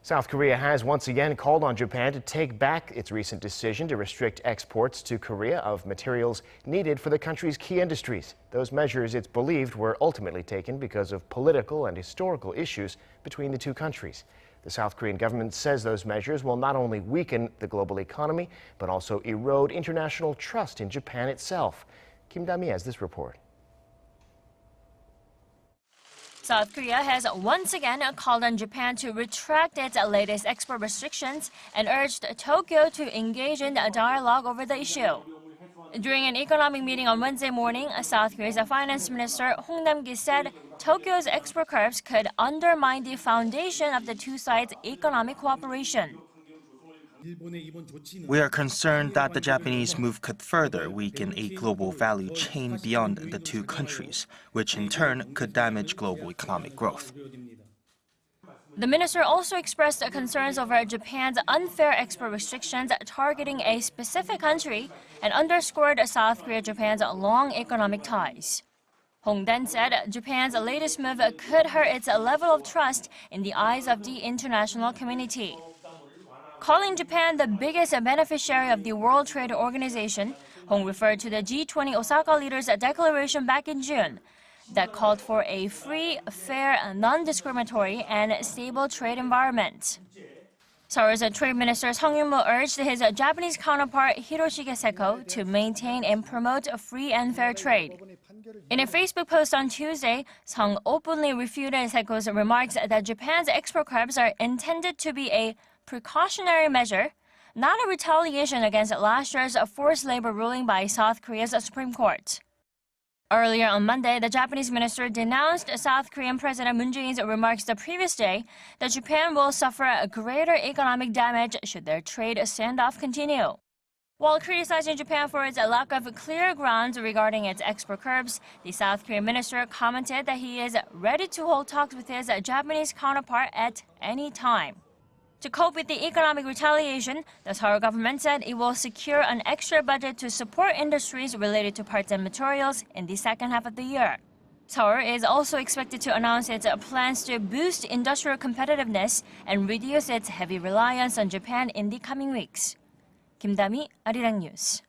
South Korea has once again called on Japan to take back its recent decision to restrict exports to Korea of materials needed for the country's key industries. Those measures, it's believed, were ultimately taken because of political and historical issues between the two countries. The South Korean government says those measures will not only weaken the global economy, but also erode international trust in Japan itself. Kim Da-mi has this report. South Korea has once again called on Japan to retract its latest export restrictions and urged Tokyo to engage in a dialogue over the issue. During an economic meeting on Wednesday morning, South Korea's finance minister Hong Nam-gi said Tokyo's export curbs could undermine the foundation of the two sides' economic cooperation. We are concerned that the Japanese move could further weaken a global value chain beyond the two countries, which in turn could damage global economic growth. The minister also expressed concerns over Japan's unfair export restrictions targeting a specific country and underscored South Korea-Japan's long economic ties. Hong then said Japan's latest move could hurt its level of trust in the eyes of the international community. Calling Japan the biggest beneficiary of the World Trade Organization, Hong referred to the G20 Osaka leaders' declaration back in June that called for a free, fair, non-discriminatory, and stable trade environment. Seoul's Trade Minister Sung Yun-mo urged his Japanese counterpart Hiroshige Seko to maintain and promote free and fair trade. In a Facebook post on Tuesday, Sung openly refuted Seko's remarks that Japan's export curbs are intended to be a precautionary measure, not a retaliation against last year's forced labor ruling by South Korea's Supreme Court. Earlier on Monday, the Japanese minister denounced South Korean President Moon Jae-in's remarks the previous day that Japan will suffer greater economic damage should their trade standoff continue. While criticizing Japan for its lack of clear grounds regarding its export curbs, the South Korean minister commented that he is ready to hold talks with his Japanese counterpart at any time. To cope with the economic retaliation, the Seoul government said it will secure an extra budget to support industries related to parts and materials in the second half of the year. Seoul is also expected to announce its plans to boost industrial competitiveness and reduce its heavy reliance on Japan in the coming weeks. Kim Da-mi, Arirang News.